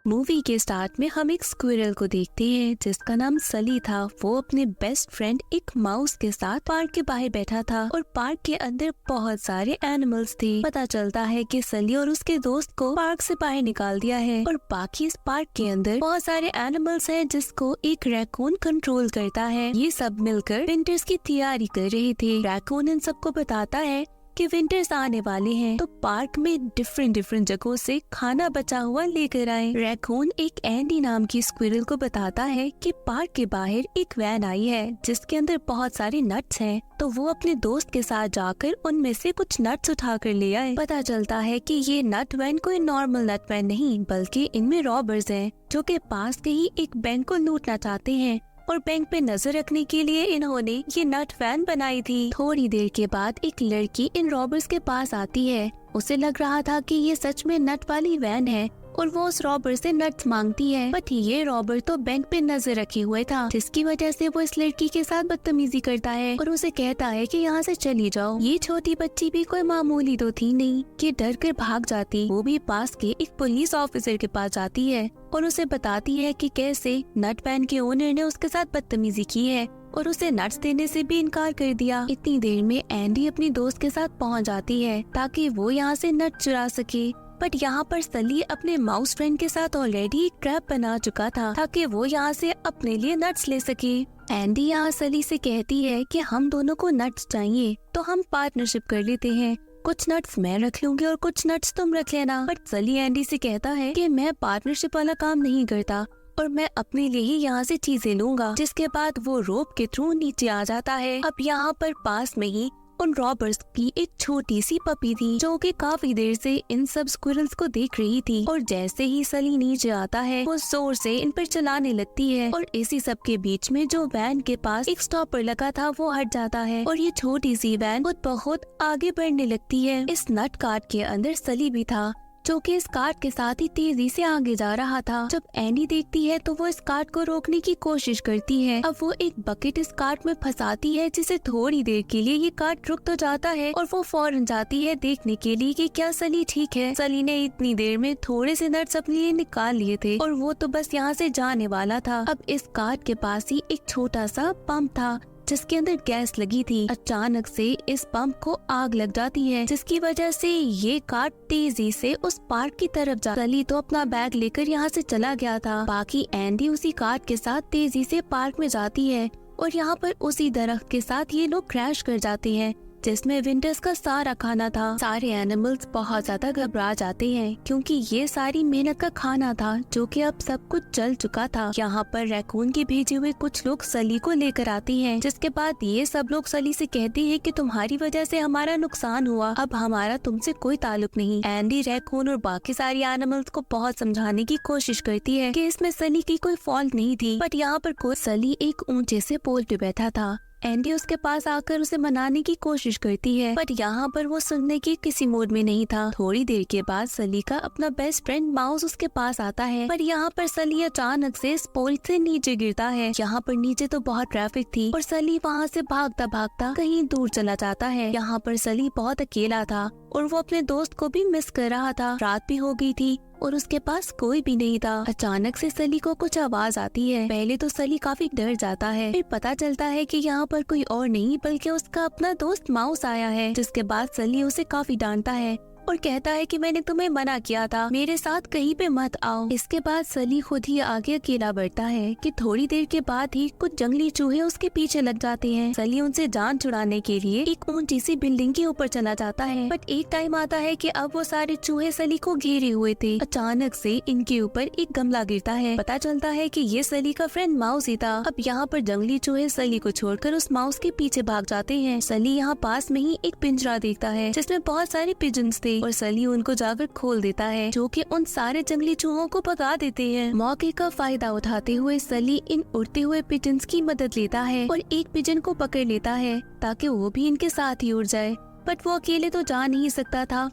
Movie के start में हम एक स्क्विरल को देखते हैं जिसका नाम सली था। वो अपने बेस्ट फ्रेंड एक माउस के साथ पार्क के बाहर बैठा था और पार्क के अंदर बहुत सारे एनिमल्स थे। पता चलता है कि सली और उसके दोस्त को पार्क से बाहर निकाल दिया है और बाकी इस पार्क के अंदर बहुत सारे एनिमल्स हैं जिसको एक रैकून कंट्रोल करता है। ये सब मिलकर विंटर्स की तैयारी कर रहे थे। रैकून इन सबको बताता है कि विंटर्स आने वाले हैं तो पार्क में डिफरेंट जगहों से खाना बचा हुआ लेकर आए। रैकून एक एंडी नाम की स्क्विरल को बताता है कि पार्क के बाहर एक वैन आई है जिसके अंदर बहुत सारे नट्स हैं, तो वो अपने दोस्त के साथ जाकर उनमें से कुछ नट्स उठा कर ले आए। पता चलता है कि ये नट वैन कोई नॉर्मल नट वैन नहीं बल्कि इनमें रॉबर्स हैं जो कि पास के ही एक बैंक को लूटना चाहते हैं और बैंक पे नजर रखने के लिए इन्होंने ये नट वैन बनाई थी। थोड़ी देर के बाद एक लड़की इन रॉबर्स के पास आती है। उसे लग रहा था कि ये सच में नट वाली वैन है और वो उस रॉबर से नट्स मांगती है, बट ये रॉबर तो बैंक पे नजर रखे हुए था जिसकी वजह से वो इस लड़की के साथ बदतमीजी करता है और उसे कहता है कि यहाँ से चली जाओ। ये छोटी बच्ची भी कोई मामूली तो थी नहीं कि डर कर भाग जाती। वो भी पास के एक पुलिस ऑफिसर के पास जाती है और उसे बताती है कि कैसे नट वैन के ओनर ने उसके साथ बदतमीजी की है और उसे नट्स देने से भी इनकार कर दिया। इतनी देर में एंडी अपनी दोस्त के साथ पहुंच जाती है ताकि वो यहाँ से नट चुरा सके, बट यहाँ पर सली अपने माउस फ्रेंड के साथ ऑलरेडी एक ट्रैप बना चुका था ताकि वो यहाँ से अपने लिए नट्स ले सके। एंडी यहाँ सली से कहती है कि हम दोनों को नट्स चाहिए तो हम पार्टनरशिप कर लेते हैं, कुछ नट्स मैं रख लूंगी और कुछ नट्स तुम रख लेना। बट सली एंडी से कहता है कि मैं पार्टनरशिप वाला काम नहीं करता और मैं अपने लिए ही यहाँ से चीजें लूंगा। जिसके बाद वो रोप के थ्रू नीचे आ जाता है। अब यहाँ पर पास में ही उन रॉबर्स की एक छोटी सी पपी थी जो कि काफी देर से इन सब स्क्विरल्स को देख रही थी और जैसे ही सली नीचे आता है वो जोर से इन पर चलाने लगती है और इसी सब के बीच में जो वैन के पास एक स्टॉपर लगा था वो हट जाता है और ये छोटी सी वैन खुद बहुत आगे बढ़ने लगती है। इस नट कार्ट के अंदर सली भी था जो कि इस कार्ट के साथ ही तेजी से आगे जा रहा था। जब एंडी देखती है तो वो इस कार्ट को रोकने की कोशिश करती है। अब वो एक बकेट इस कार्ट में फंसाती है जिसे थोड़ी देर के लिए ये कार्ट रुक तो जाता है और वो फौरन जाती है देखने के लिए कि क्या सली ठीक है। सली ने इतनी देर में थोड़े से नट्स अपने लिए निकाल लिए थे और वो तो बस यहाँ से जाने वाला था। अब इस कार्ट के पास ही एक छोटा सा पंप था जिसके अंदर गैस लगी थी। अचानक से इस पंप को आग लग जाती है जिसकी वजह से ये कार तेजी से उस पार्क की तरफ जा। सली तो अपना बैग लेकर यहाँ से चला गया था। बाकी एंडी उसी कार के साथ तेजी से पार्क में जाती है और यहाँ पर उसी दरख्त के साथ ये लोग क्रैश कर जाते हैं जिसमें विंटर्स का सारा खाना था। सारे एनिमल्स बहुत ज्यादा घबरा जाते हैं क्योंकि ये सारी मेहनत का खाना था जो कि अब सब कुछ जल चुका था। यहाँ पर रैकून के भेजे हुए कुछ लोग सली को लेकर आते हैं जिसके बाद ये सब लोग सली से कहते हैं कि तुम्हारी वजह से हमारा नुकसान हुआ, अब हमारा तुमसे कोई ताल्लुक नहीं। एंडी रैकून और बाकी सारी एनिमल्स को बहुत समझाने की कोशिश करती है कि इसमें सली की कोई फॉल्ट नहीं थी, बट यहाँ पर कोई सली एक ऊंचे से पोल पे बैठा था। एंडी उसके पास आकर उसे मनाने की कोशिश करती है बट यहाँ पर वो सुनने की किसी मूड में नहीं था। थोड़ी देर के बाद सली का अपना बेस्ट फ्रेंड माउस उसके पास आता है पर यहाँ पर सली अचानक से इस पोल से नीचे गिरता है। यहाँ पर नीचे तो बहुत ट्रैफिक थी और सली वहाँ से भागता भागता कहीं दूर चला जाता है। यहाँ पर सली बहुत अकेला था और वो अपने दोस्त को भी मिस कर रहा था। रात भी हो गई थी और उसके पास कोई भी नहीं था। अचानक से सली को कुछ आवाज आती है। पहले तो सली काफी डर जाता है, फिर पता चलता है कि यहाँ पर कोई और नहीं बल्कि उसका अपना दोस्त माउस आया है। जिसके बाद सली उसे काफी डांटता है और कहता है कि मैंने तुम्हें मना किया था, मेरे साथ कहीं पे मत आओ। इसके बाद सली खुद ही आगे अकेला बढ़ता है कि थोड़ी देर के बाद ही कुछ जंगली चूहे उसके पीछे लग जाते हैं। सली उनसे जान छुड़ाने के लिए एक ऊंची सी बिल्डिंग के ऊपर चला जाता है बट एक टाइम आता है कि अब वो सारे चूहे सली को घेरे हुए थे। अचानक से इनके ऊपर एक गमला गिरता है। पता चलता है कि ये सली का फ्रेंड माउस ही था। अब यहाँ पर जंगली चूहे सली को छोड़कर उस माउस के पीछे भाग जाते हैं। सली यहाँ पास में ही एक पिंजरा देखता है जिसमें बहुत सारे पिजन्स थे और सली उनको जाकर खोल देता है जो कि उन सारे जंगली चूहों को भगा देते हैं। मौके का फायदा उठाते हुए सली इन उड़ते हुए पिजन्स की मदद लेता है और एक पिजन को पकड़ लेता है ताकि वो भी इनके साथ ही उड़ जाए, बट वो अकेले तो जा नहीं सकता था।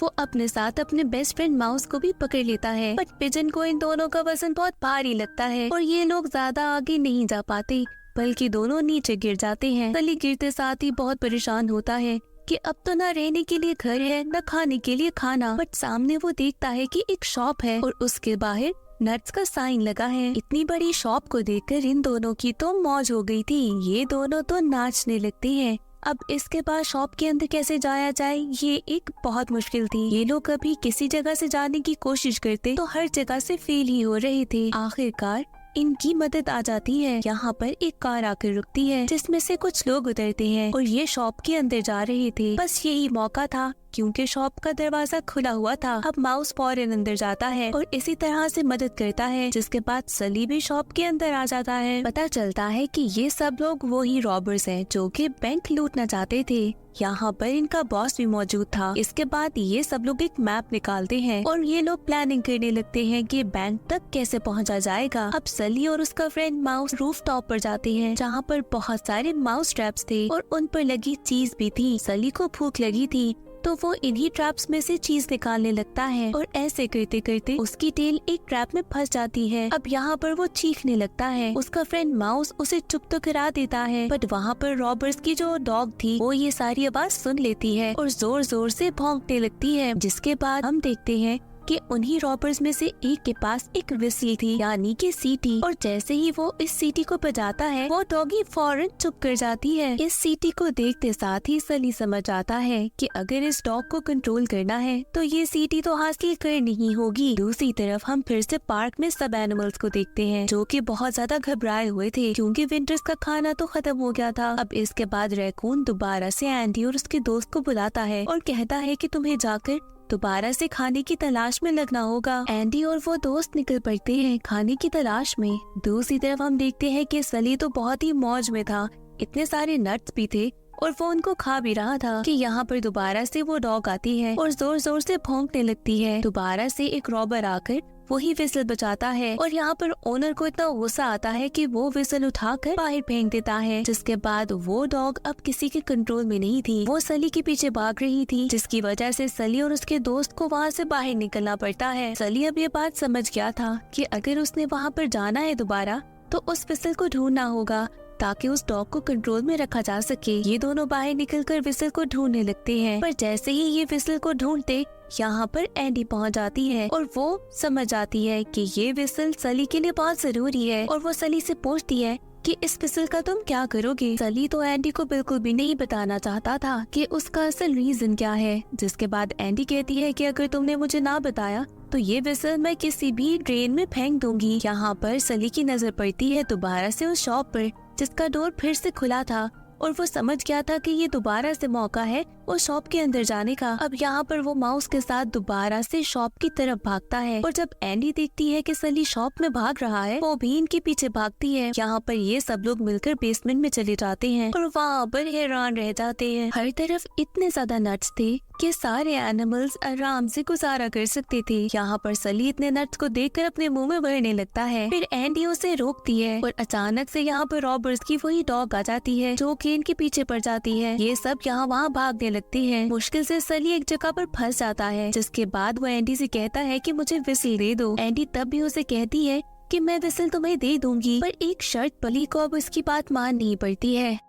वो अपने साथ अपने बेस्ट फ्रेंड माउस को भी पकड़ लेता है बट पिजन को इन दोनों का वजन बहुत भारी लगता है और ये लोग ज्यादा आगे नहीं जा पाते बल्कि दोनों नीचे गिर जाते हैं। सली गिरते साथ ही बहुत परेशान होता है कि अब तो ना रहने के लिए घर है न खाने के लिए खाना। बट सामने वो देखता है कि एक शॉप है और उसके बाहर नट्स का साइन लगा है। इतनी बड़ी शॉप को देखकर इन दोनों की तो मौज हो गई थी। ये दोनों तो नाचने लगते हैं। अब इसके बाद शॉप के अंदर कैसे जाया जाए, ये एक बहुत मुश्किल थी। ये लोग कभी किसी जगह से जाने की कोशिश करते तो हर जगह से फेल ही हो रहे थे। आखिरकार इनकी मदद आ जाती है। यहाँ पर एक कार आकर रुकती है जिसमें से कुछ लोग उतरते हैं और ये शॉप के अंदर जा रहे थे। बस यही मौका था क्योंकि शॉप का दरवाजा खुला हुआ था। अब माउस फौरन अंदर जाता है और इसी तरह से मदद करता है, जिसके बाद सली भी शॉप के अंदर आ जाता है। पता चलता है कि ये सब लोग वही रॉबर्स हैं जो कि बैंक लूटना चाहते थे। यहाँ पर इनका बॉस भी मौजूद था। इसके बाद ये सब लोग एक मैप निकालते हैं और ये लोग प्लानिंग करने लगते हैं कि बैंक तक कैसे पहुँचा जाएगा। अब सली और उसका फ्रेंड माउस रूफ टॉप पर जाते हैं जहाँ पर बहुत सारे माउस ट्रैप्स थे और उन पर लगी चीज भी थी। सली को भूख लगी थी तो वो इन्हीं ट्रैप्स में से चीज निकालने लगता है और ऐसे करते करते उसकी टेल एक ट्रैप में फंस जाती है। अब यहाँ पर वो चीखने लगता है। उसका फ्रेंड माउस उसे चुप तो करा देता है, बट वहाँ पर रॉबर्स की जो डॉग थी वो ये सारी आवाज सुन लेती है और जोर जोर से भौंकने लगती है। जिसके बाद हम देखते हैं कि उन्हीं रॉबर्स में से एक के पास एक विसल थी, यानी कि सीटी। और जैसे ही वो इस सीटी को बजाता है वो डॉगी फौरन चुप कर जाती है। इस सीटी को देखते साथ ही सली समझ आता है कि अगर इस डॉग को कंट्रोल करना है तो ये सीटी तो हासिल करनी ही होगी। दूसरी तरफ हम फिर से पार्क में सब एनिमल्स को देखते हैं जो कि बहुत ज्यादा घबराए हुए थे क्योंकि विंटर्स का खाना तो खत्म हो गया था। अब इसके बाद रैकून दोबारा से एंडी और उसके दोस्त को बुलाता है और कहता है कि तुम्हें जाकर दोबारा से खाने की तलाश में लगना होगा। एंडी और वो दोस्त निकल पड़ते हैं खाने की तलाश में। दूसरी तरफ हम देखते हैं कि सली तो बहुत ही मौज में था। इतने सारे नट्स भी थे और वो उनको खा भी रहा था कि यहाँ पर दोबारा से वो डॉग आती है और जोर जोर से भौंकने लगती है। दोबारा से एक रॉबर आकर वही विसल बचाता है और यहाँ पर ओनर को इतना गुस्सा आता है कि वो विसल उठाकर बाहर फेंक देता है। जिसके बाद वो डॉग अब किसी के कंट्रोल में नहीं थी। वो सली के पीछे भाग रही थी जिसकी वजह से सली और उसके दोस्त को वहाँ से बाहर निकलना पड़ता है। सली अब ये बात समझ गया था कि अगर उसने वहाँ पर जाना है दोबारा तो उस विसल को ढूंढना होगा ताकि उस डॉग को कंट्रोल में रखा जा सके। ये दोनों बाहर निकलकर विसल को ढूंढने लगते हैं, पर जैसे ही ये विसल को ढूंढते यहाँ पर एंडी पहुँच जाती है और वो समझ जाती है कि ये विसल सली के लिए बहुत जरूरी है और वो सली से पूछती है कि इस विसल का तुम क्या करोगे। सली तो एंडी को बिल्कुल भी नहीं बताना चाहता था कि उसका असल रीजन क्या है। जिसके बाद एंडी कहती है कि अगर तुमने मुझे ना बताया तो ये विसल मैं किसी भी ड्रेन में फेंक दूंगी। यहाँ पर सली की नजर पड़ती है दोबारा से उस शॉप पर जिसका डोर फिर से खुला था और वो समझ गया था कि ये दोबारा से मौका है उस शॉप के अंदर जाने का। अब यहाँ पर वो माउस के साथ दोबारा से शॉप की तरफ भागता है और जब एंडी देखती है कि सली शॉप में भाग रहा है वो भी इनके पीछे भागती है। यहाँ पर ये सब लोग मिलकर बेसमेंट में चले जाते हैं और वहाँ पर हैरान रह जाते हैं। हर तरफ इतने ज्यादा नट्स थे कि सारे एनिमल्स आराम से गुजारा कर सकते थे। यहाँ पर सली इतने नट्स को देखकर अपने मुंह में भरने लगता है। फिर एंडी उसे रोकती है और अचानक से यहाँ पर रॉबर्स की वही डॉग आ जाती है जो कि इनके पीछे पड़ जाती है। ये सब यहाँ वहाँ भागने लगती है। मुश्किल से सली एक जगह पर फंस जाता है जिसके बाद वो एंडी से कहता है कि मुझे विसल दे दो। एंडी तब भी उसे कहती है कि मैं विसल तुम्हें दे दूंगी, पर एक शर्त सली को अब उसकी बात माननी पड़ती है।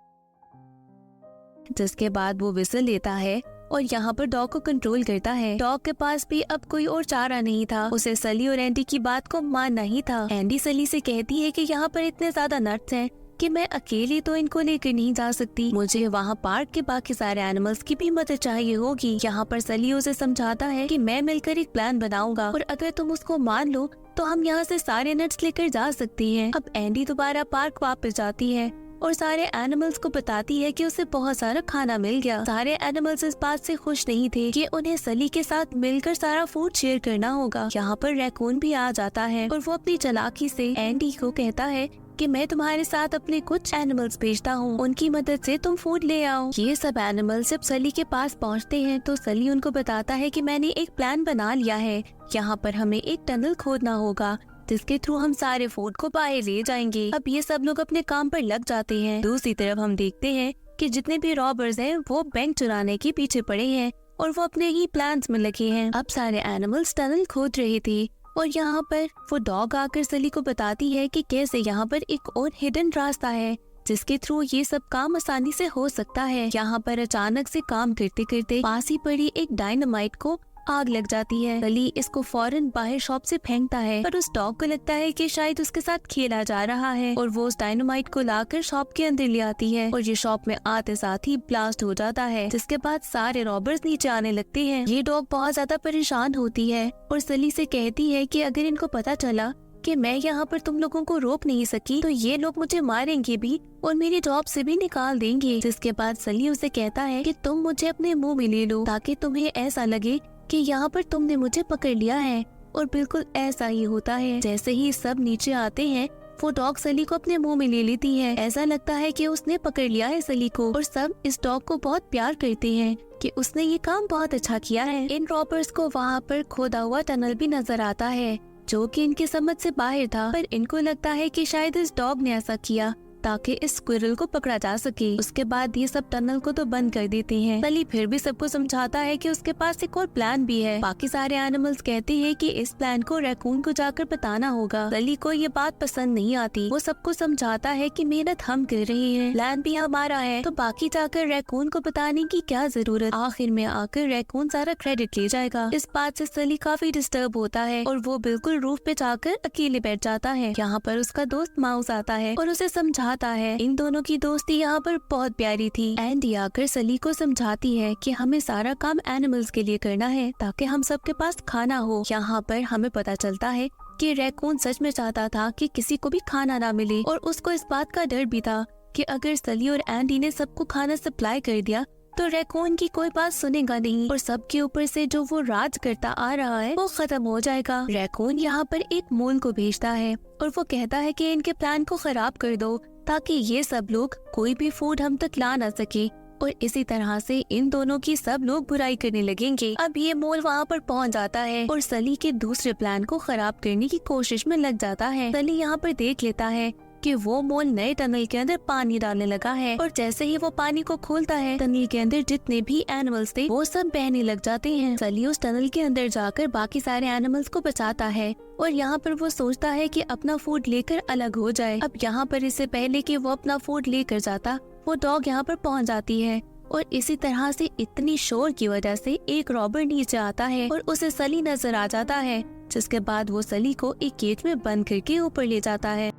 जिसके बाद वो विसल लेता है और यहाँ पर डॉग को कंट्रोल करता है। डॉग के पास भी अब कोई और चारा नहीं था, उसे सली और एंडी की बात को मानना ही था। एंडी सली से कहती है कि यहाँ पर इतने ज्यादा नट्स हैं कि मैं अकेली तो इनको लेकर नहीं जा सकती, मुझे वहाँ पार्क के बाकी सारे एनिमल्स की भी मदद चाहिए होगी। यहाँ पर सली उसे समझाता है कि मैं मिलकर एक प्लान बनाऊंगा और अगर तुम उसको मान लो तो हम यहाँ से सारे नट्स लेकर जा सकती हैं। अब एंडी दोबारा पार्क वापस जाती है और सारे एनिमल्स को बताती है कि उसे बहुत सारा खाना मिल गया। सारे एनिमल्स इस बात से खुश नहीं थे कि उन्हें सली के साथ मिलकर सारा फूड शेयर करना होगा। यहाँ पर रैकून भी आ जाता है और वो अपनी चालाकी से एंडी को कहता है कि मैं तुम्हारे साथ अपने कुछ एनिमल्स भेजता हूँ, उनकी मदद से तुम फूड ले आओ। ये सब एनिमल्स जब सली के पास पहुँचते हैं तो सली उनको बताता है कि मैंने एक प्लान बना लिया है। यहाँ पर हमें एक टनल खोदना होगा जिसके थ्रू हम सारे फूड को बाहर ले जाएंगे। अब ये सब लोग अपने काम पर लग जाते हैं। दूसरी तरफ हम देखते हैं कि जितने भी रॉबर्स हैं वो बैंक चुराने के पीछे पड़े हैं और वो अपने ही प्लान्स में लगे हैं। अब सारे एनिमल्स टनल खोद रहे थे और यहाँ पर वो डॉग आकर सली को बताती है कि कैसे यहाँ पर एक और हिडन रास्ता है जिसके थ्रू ये सब काम आसानी से हो सकता है। यहाँ पर अचानक से काम करते करते पास ही पड़ी एक डायनामाइट को आग लग जाती है। सली इसको फौरन बाहर शॉप से फेंकता है, पर उस डॉग को लगता है कि शायद उसके साथ खेला जा रहा है और वो उस डायनामाइट को लाकर शॉप के अंदर ले आती है और ये शॉप में आते साथ ही ब्लास्ट हो जाता है, जिसके बाद सारे रॉबर्स नीचे आने लगते हैं। ये डॉग बहुत ज्यादा परेशान होती है और सली से कहती है कि अगर इनको पता चला कि मैं यहाँ पर तुम लोगों को रोक नहीं सकी तो ये लोग मुझे मारेंगे भी और मेरी जॉब से भी निकाल देंगे। जिसके बाद सली उसे कहता है कि तुम मुझे अपने मुंह में ले लो ताकि तुम्हें ऐसा लगे कि यहाँ पर तुमने मुझे पकड़ लिया है। और बिल्कुल ऐसा ही होता है। जैसे ही सब नीचे आते हैं वो डॉग सली को अपने मुंह में ले लेती है। ऐसा लगता है कि उसने पकड़ लिया है सली को और सब इस डॉग को बहुत प्यार करते हैं कि उसने ये काम बहुत अच्छा किया है। इन रॉबर्स को वहाँ पर खोदा हुआ टनल भी नजर आता है जो कि इनकी समझ से बाहर था, पर इनको लगता है कि शायद इस डॉग ने ऐसा किया ताकि इस स्क्विरल को पकड़ा जा सके। उसके बाद ये सब टनल को तो बंद कर देते हैं। सली फिर भी सबको समझाता है कि उसके पास एक और प्लान भी है। बाकी सारे एनिमल्स कहते हैं कि इस प्लान को रैकून को जाकर बताना होगा। सली को ये बात पसंद नहीं आती। वो सबको समझाता है कि मेहनत हम कर रहे हैं, प्लान भी हमारा है, तो बाकी जाकर रैकून को बताने की क्या जरूरत। आखिर में आकर रैकून सारा क्रेडिट ले जाएगा। इस बात से सली काफी डिस्टर्ब होता है और वो बिल्कुल रूफ पे जाकर अकेले बैठ जाता है। यहाँ पर उसका दोस्त माउस आता है और उसे समझाता है। इन दोनों की दोस्ती यहाँ पर बहुत प्यारी थी। एंडी आकर सली को समझाती है कि हमें सारा काम एनिमल्स के लिए करना है ताकि हम सबके पास खाना हो। यहाँ पर हमें पता चलता है कि रैकून सच में चाहता था कि किसी को भी खाना ना मिले और उसको इस बात का डर भी था कि अगर सली और एंडी ने सबको खाना सप्लाई कर दिया तो रैकून की कोई बात सुनेगा नहीं और सबके ऊपर से जो वो राज करता आ रहा है वो खत्म हो जाएगा। रैकून यहाँ पर एक मूल को भेजता है और वो कहता है कि इनके प्लान को खराब कर दो ताकि ये सब लोग कोई भी फूड हम तक ला ना सके और इसी तरह से इन दोनों की सब लोग बुराई करने लगेंगे। अब ये मोल वहाँ पर पहुँच जाता है और सली के दूसरे प्लान को खराब करने की कोशिश में लग जाता है। सली यहाँ पर देख लेता है कि वो मोल नए टनल के अंदर पानी डालने लगा है और जैसे ही वो पानी को खोलता है टनल के अंदर जितने भी एनिमल्स थे वो सब बहने लग जाते हैं। सली उस टनल के अंदर जाकर बाकी सारे एनिमल्स को बचाता है और यहाँ पर वो सोचता है कि अपना फूड लेकर अलग हो जाए। अब यहाँ पर इससे पहले कि वो अपना फूड लेकर जाता वो डॉग यहाँ पर पहुँच जाती है और इसी तरह से इतनी शोर की वजह से एक रॉबर नीचे आता है और उसे सली नजर आ जाता है, जिसके बाद वो सली को एक केज में बंद करके ऊपर ले जाता है।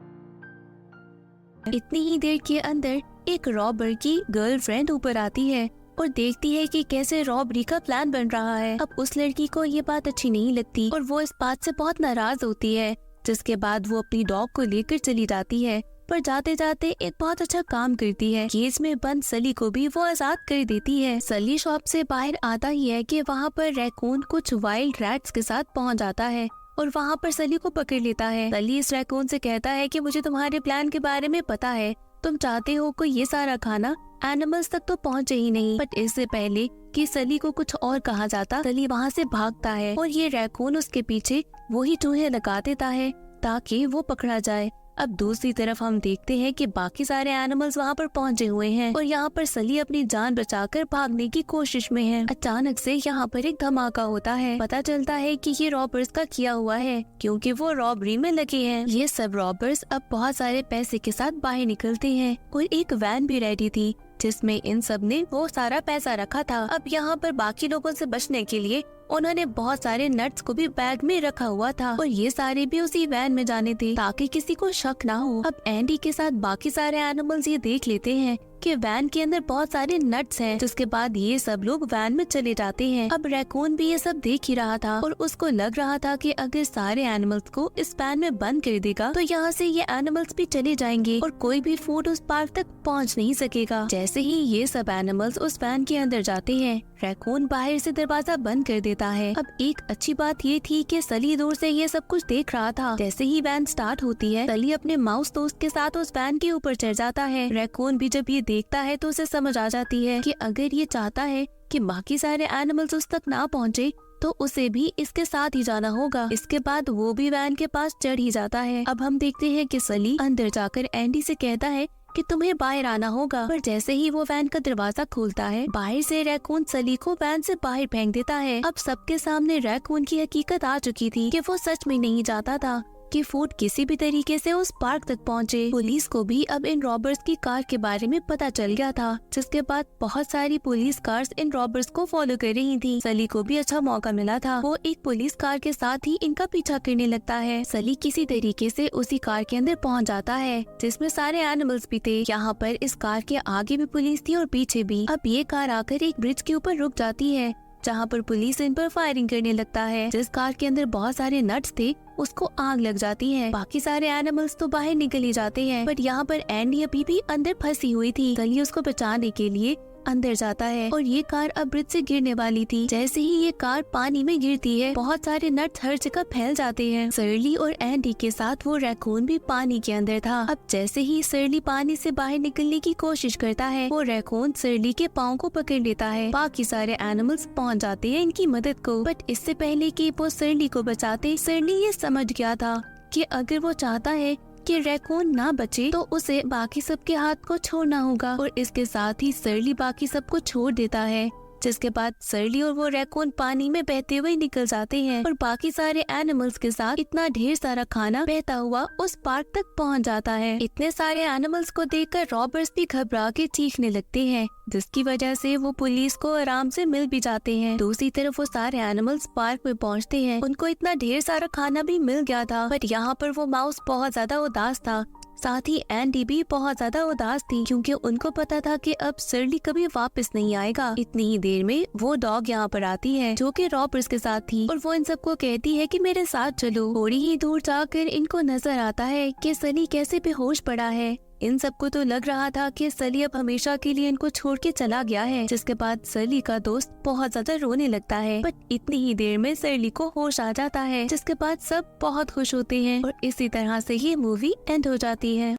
इतनी ही देर के अंदर एक रॉबर की गर्लफ्रेंड ऊपर आती है और देखती है कि कैसे रॉबरी का प्लान बन रहा है। अब उस लड़की को ये बात अच्छी नहीं लगती और वो इस बात से बहुत नाराज होती है, जिसके बाद वो अपनी डॉग को लेकर चली जाती है। पर जाते जाते एक बहुत अच्छा काम करती है, केज में बंद सली को भी वो आजाद कर देती है। सली शॉप से बाहर आता ही है कि वहाँ पर रैकून कुछ वाइल्ड रैट्स के साथ पहुँच जाता है और वहाँ पर सली को पकड़ लेता है। सली इस रैकून से कहता है कि मुझे तुम्हारे प्लान के बारे में पता है, तुम चाहते हो कि ये सारा खाना एनिमल्स तक तो पहुँचे ही नहीं। बट इससे पहले कि सली को कुछ और कहा जाता, सली वहाँ से भागता है और ये रैकून उसके पीछे वही चूहे लगा देता है ताकि वो पकड़ा जाए। अब दूसरी तरफ हम देखते हैं कि बाकी सारे एनिमल्स वहाँ पर पहुँचे हुए हैं और यहाँ पर सली अपनी जान बचाकर भागने की कोशिश में है। अचानक से यहाँ पर एक धमाका होता है। पता चलता है कि ये रॉबर्स का किया हुआ है क्योंकि वो रॉबरी में लगे हैं। ये सब रॉबर्स अब बहुत सारे पैसे के साथ बाहर निकलते हैं और एक वैन भी रेडी थी जिसमें इन सब ने वो सारा पैसा रखा था। अब यहाँ पर बाकी लोगों से बचने के लिए उन्होंने बहुत सारे नट्स को भी बैग में रखा हुआ था और ये सारे भी उसी वैन में जाने थे ताकि किसी को शक ना हो। अब एंडी के साथ बाकी सारे एनिमल्स ये देख लेते हैं कि वैन के अंदर बहुत सारे नट्स हैं, जिसके बाद ये सब लोग वैन में चले जाते हैं। अब रैकून भी ये सब देख ही रहा था और उसको लग रहा था कि अगर सारे एनिमल्स को इस वैन में बंद कर देगा तो यहाँ से ये एनिमल्स भी चले जाएंगे और कोई भी फूड उस पार्क तक पहुँच नहीं सकेगा। जैसे ही ये सब एनिमल्स उस वैन के अंदर जाते हैं, रैकून बाहर से दरवाजा बंद कर देता है। अब एक अच्छी बात ये थी कि सली दूर से ये सब कुछ देख रहा था। जैसे ही वैन स्टार्ट होती है, सली अपने माउस दोस्त के साथ उस वैन के ऊपर चढ़ जाता है। रैकून भी जब ये देखता है तो उसे समझ आ जाती है कि अगर ये चाहता है कि बाकी सारे एनिमल्स उस तक ना पहुँचे तो उसे भी इसके साथ ही जाना होगा। इसके बाद वो भी वैन के पास चढ़ ही जाता है। अब हम देखते हैं कि सली अंदर जाकर एंडी से कहता है कि तुम्हें बाहर आना होगा, पर जैसे ही वो वैन का दरवाजा खोलता है, बाहर से रैकून सली को वैन से बाहर फेंक देता है। अब सबके सामने रैकून की हकीकत आ चुकी थी कि वो सच में नहीं चाहता था कि फूड किसी भी तरीके से उस पार्क तक पहुंचे। पुलिस को भी अब इन रॉबर्स की कार के बारे में पता चल गया था, जिसके बाद बहुत सारी पुलिस कार्स इन रॉबर्स को फॉलो कर रही थी। सली को भी अच्छा मौका मिला था, वो एक पुलिस कार के साथ ही इनका पीछा करने लगता है। सली किसी तरीके से उसी कार के अंदर पहुंच जाता है जिसमें सारे एनिमल्स भी थे। यहाँ पर इस कार के आगे भी पुलिस थी और पीछे भी। अब ये कार आकर एक ब्रिज के ऊपर रुक जाती है, जहाँ पर पुलिस इन पर फायरिंग करने लगता है। जिस कार के अंदर बहुत सारे नट्स थे उसको आग लग जाती है। बाकी सारे एनिमल्स तो बाहर निकल ही जाते हैं, बट यहाँ पर एंडी अभी भी अंदर फंसी हुई थी। सली उसको बचाने के लिए अंदर जाता है और ये कार अब ब्रिज से गिरने वाली थी। जैसे ही ये कार पानी में गिरती है, बहुत सारे नट्स हर जगह फैल जाते हैं। सर्ली और एंडी के साथ वो रैकून भी पानी के अंदर था। अब जैसे ही सर्ली पानी से बाहर निकलने की कोशिश करता है, वो रैकून सर्ली के पाँव को पकड़ लेता है। बाकी सारे एनिमल्स पहुंच जाते हैं इनकी मदद को, बट इससे पहले कि वो सर्ली को बचाते, सर्ली ये समझ गया था कि अगर वो चाहता है कि रैकून ना बचे तो उसे बाकी सबके हाथ को छोड़ना होगा, और इसके साथ ही सर्ली बाकी सबको छोड़ देता है। जिसके बाद सर्ली और वो रैकून पानी में बहते हुए निकल जाते हैं और बाकी सारे एनिमल्स के साथ इतना ढेर सारा खाना बहता हुआ उस पार्क तक पहुंच जाता है। इतने सारे एनिमल्स को देखकर रॉबर्स भी घबरा के चीखने लगते हैं, जिसकी वजह से वो पुलिस को आराम से मिल भी जाते हैं। दूसरी तरफ वो सारे एनिमल्स पार्क में पहुंचते हैं। उनको इतना ढेर सारा खाना भी मिल गया था, बट यहाँ पर वो माउस बहुत ज्यादा उदास था। साथ ही एंडी भी बहुत ज्यादा उदास थी, क्योंकि उनको पता था कि अब सर्ली कभी वापस नहीं आएगा। इतनी ही देर में वो डॉग यहाँ पर आती है, जो कि रॉबर्स के साथ थी, और वो इन सबको कहती है कि मेरे साथ चलो। थोड़ी ही दूर जाकर इनको नजर आता है कि सली कैसे बेहोश पड़ा है। इन सबको तो लग रहा था कि सली अब हमेशा के लिए इनको छोड़ के चला गया है। जिसके बाद सली का दोस्त बहुत ज्यादा रोने लगता है, बट इतनी ही देर में सली को होश आ जाता है, जिसके बाद सब बहुत खुश होते हैं और इसी तरह से ये मूवी एंड हो जाती है।